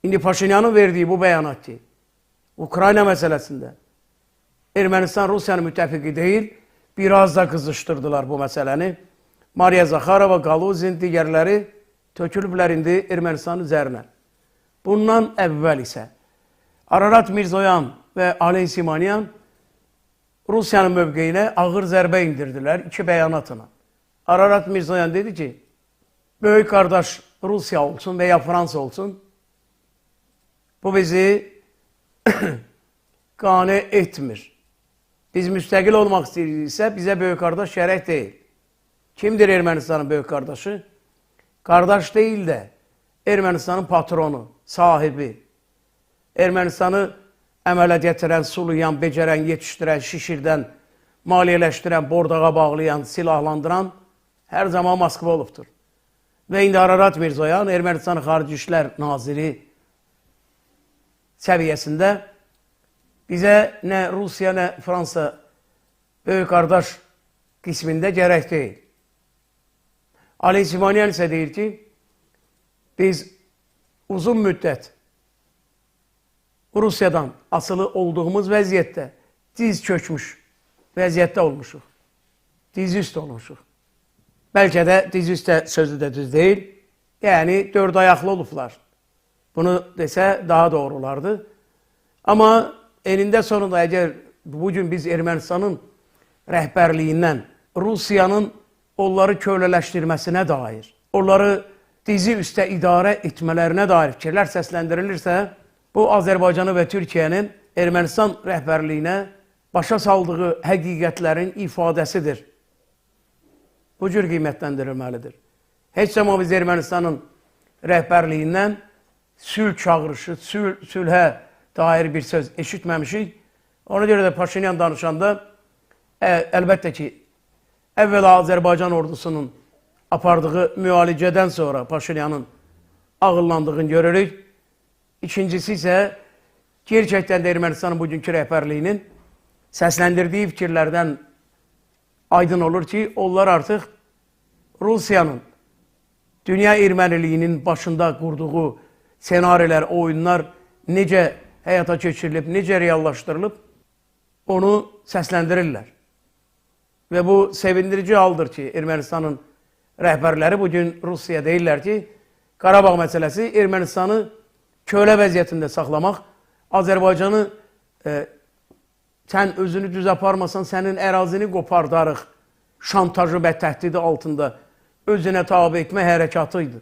İndi Paşinyanın verdiyi bu bəyanat ki, Ukrayna məsələsində Ermənistan Rusiyanın müttəfiqi deyil, biraz da qızışdırdılar bu məsələni. Mariya Zakharova, Galuzin, digərləri tökülüblər indi Ermənistanın üzərinə. Bundan əvvəl isə Ararat Mirzoyan və Aley Simonyan Rusiyanın mövqeyinə ağır zərbə indirdilər iki bəyanatına. Ararat Mirzoyan dedi ki, böyük qardaş Rusiya olsun və ya Fransa olsun, bu bizi qane etmir. Biz müstəqil olmaq istəyiriksə, bizə böyük qardaş şərək deyil. Kimdir Ermənistanın böyük qardaşı? Qardaş deyil də, Ermənistanın patronu, sahibi. Ermənistanı əmələ gətirən, sulayan, becərən, yetişdirən, şişirdən, maliyyələşdirən, bordağa bağlayan, silahlandıran hər zaman Moskva olubdur. Və indi Ararat Mirzoyan, Ermənistanın Xarici İşlər Naziri səviyyəsində bizə nə Rusiya, nə Fransa böyük qardaş qismində gərək deyil. Aley Simonyan isə deyir ki, biz uzun müddət Rusiyadan asılı olduğumuz vəziyyətdə diz çökmüş vəziyyətdə olmuşuq. Diz üst olmuşuq. Bəlkə də diz üstə sözü də düz deyil. Yəni, dörd ayaqlı olublar. Bunu desə daha doğru olardı. Amma enində sonunda əgər bugün biz Ermənistanın rəhbərliyindən Rusiyanın onları kölələşdirməsinə dair, onları dizi üstə idarə etmələrinə dair fikirlər səsləndirilirsə, bu Azərbaycanı və Türkiyənin Ermənistan rəhbərliyinə başa saldığı həqiqətlərin ifadəsidir. Bu cür qiymətləndirilməlidir. Heç zaman biz Ermənistanın rəhbərliyindən sülh çağırışı, sülhə dair bir söz eşitməmişik. Ona görə də Paşinyan danışanda əlbəttə ki, əvvəla Azərbaycan ordusunun apardığı müalicədən sonra Paşinyanın ağıllandığını görürük. İkincisi isə gerçəkdən də Ermənistanın bugünkü rəhbərliyinin səsləndirdiyi fikirlərdən aydın olur ki, onlar artıq Rusiyanın dünya erməniliyinin başında qurduğu senarilər, oyunlar necə həyata keçirilib, necə reallaşdırılıb, onu səsləndirirlər. Və bu sevindirici haldır ki, Ermənistanın rəhbərləri bugün Rusiya deyirlər ki, Qarabağ məsələsi Ermənistanı kölə vəziyyətində saxlamaq, Azərbaycanı sən özünü düz aparmasan, sənin ərazini qopardarıq, şantajı və təhdidi altında özünə tabi etmə hərəkatı idi.